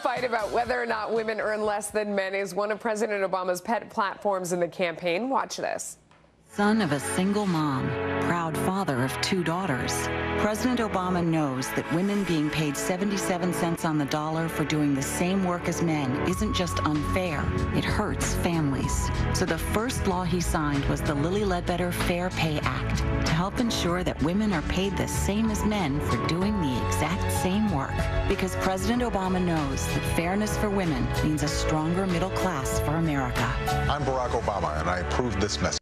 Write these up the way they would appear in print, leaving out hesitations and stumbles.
fight about whether or not women earn less than men is one of President Obama's pet platforms in the campaign. Watch this. Son of a single mom, proud father of 2 daughters, President Obama knows that women being paid 77 cents on the dollar for doing the same work as men isn't just unfair, it hurts families. So the first law he signed was the Lilly Ledbetter Fair Pay Act to help ensure that women are paid the same as men for doing the exact same work. Because President Obama knows that fairness for women means a stronger middle class for America. I'm Barack Obama, and I approve this message.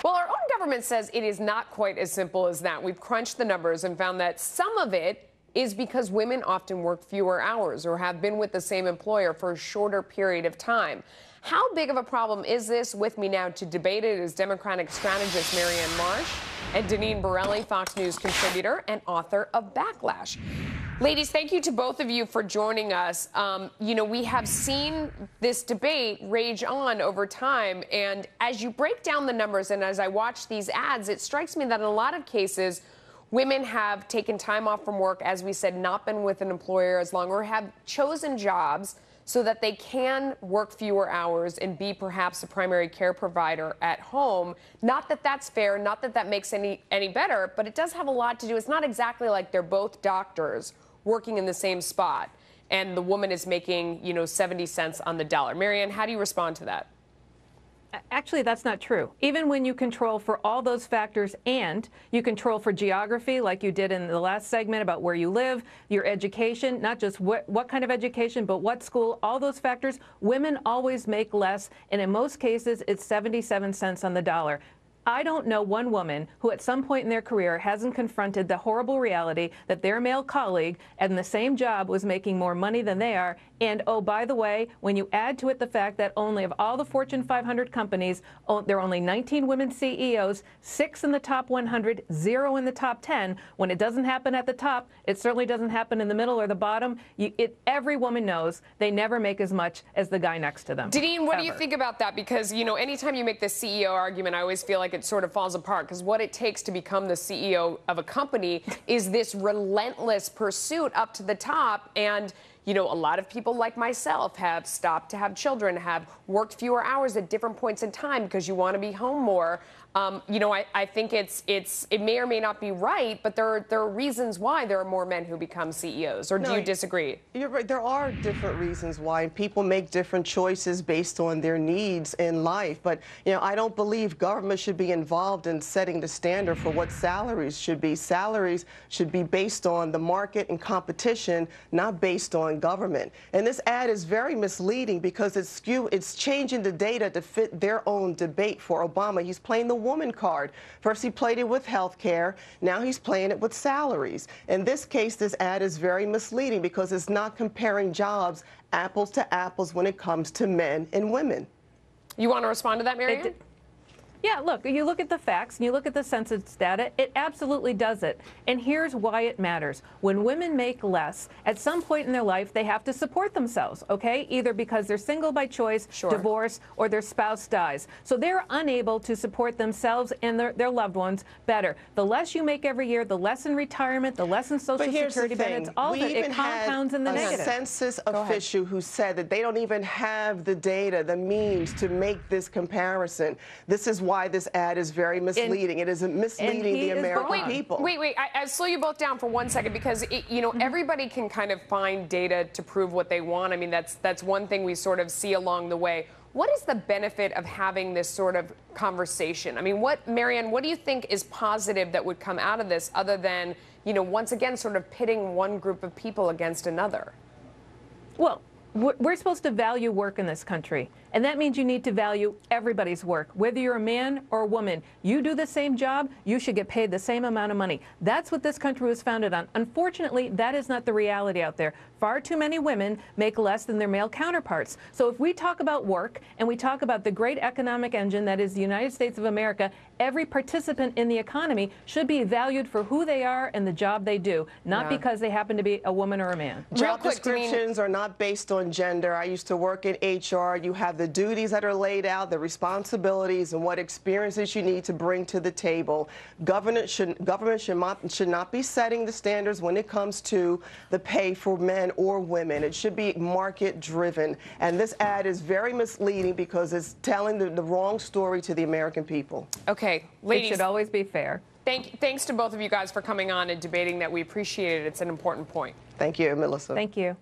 Well, our own government says it is not quite as simple as that. We've crunched the numbers and found that some of it is because women often work fewer hours or have been with the same employer for a shorter period of time. How big of a problem is this? With me now to debate it is Democratic strategist Marianne Marsh and Deneen Borelli, Fox News contributor and author of Backlash. Ladies, thank you to both of you for joining us. You know, we have seen this debate rage on over time, and as you break down the numbers and as I watch these ads, it strikes me that in a lot of cases, women have taken time off from work, as we said, not been with an employer as long, or have chosen jobs so that they can work fewer hours and be perhaps a primary care provider at home. Not that that's fair, not that that makes any better, but it does have a lot to do. It's not exactly like they're both doctors working in the same spot and the woman is making, 70 cents on the dollar. Marianne, how do you respond to that? Actually, that's not true. Even when you control for all those factors and you control for geography, like you did in the last segment about where you live, your education, not just what kind of education, but what school, all those factors, women always make less. And in most cases, it's 77 cents on the dollar. I don't know one woman who at some point in their career hasn't confronted the horrible reality that their male colleague in the same job was making more money than they are. And, oh, by the way, when you add to it the fact that only of all the Fortune 500 companies, there are only 19 women CEOs, 6 in the top 100, 0 in the top 10. When it doesn't happen at the top, it certainly doesn't happen in the middle or the bottom. Every woman knows they never make as much as the guy next to them. Deneen, what do you think about that? Because, anytime you make the CEO argument, I always feel like it sort of falls apart, because what it takes to become the CEO of a company is this relentless pursuit up to the top. And a lot of people like myself have stopped to have children, have worked fewer hours at different points in time because you want to be home more. I think it may or may not be right, but there are reasons why there are more men who become CEOs. Or do you disagree? You're right. There are different reasons why people make different choices based on their needs in life. But, I don't believe government should be involved in setting the standard for what salaries should be. Salaries should be based on the market and competition, not based on government. And this ad is very misleading because it's changing the data to fit their own debate for Obama. He's playing the woman card. First he played it with health care, now he's playing it with salaries. In this case, this ad is very misleading because it's not comparing jobs apples to apples when it comes to men and women. You want to respond to that, Marianne? Yeah, look, you look at the facts and you look at the census data, it absolutely does it. And here's why it matters. When women make less, at some point in their life, they have to support themselves, okay? Either because they're single by choice, divorce, or their spouse dies. So they're unable to support themselves and their loved ones better. The less you make every year, the less in retirement, the less in Social Security benefits, all of it compounds in the negative. A census official who said that they don't even have the data, the means to make this comparison. This is why this ad is very misleading. It is misleading the American people. Wait. I slow you both down for 1 second because, everybody can kind of find data to prove what they want. I mean, that's one thing we sort of see along the way. What is the benefit of having this sort of conversation? I mean, Marianne, what do you think is positive that would come out of this other than, once again, sort of pitting one group of people against another? Well, we're supposed to value work in this country, and that means you need to value everybody's work. Whether you're a man or a woman, you do the same job, you should get paid the same amount of money. That's what this country was founded on. Unfortunately, that is not the reality out there. Far too many women make less than their male counterparts. So if we talk about work and we talk about the great economic engine that is the United States of America, every participant in the economy should be valued for who they are and the job they do, not because they happen to be a woman or a man. Job descriptions are not based on gender. I used to work in HR. You have have the duties that are laid out, the responsibilities, and what experiences you need to bring to the table. Government should not be setting the standards when it comes to the pay for men or women. It should be market driven. And this ad is very misleading because it's telling the wrong story to the American people. Okay, ladies. It should always be fair. Thanks to both of you guys for coming on and debating that. We appreciate it. It's an important point. Thank you, Melissa. Thank you.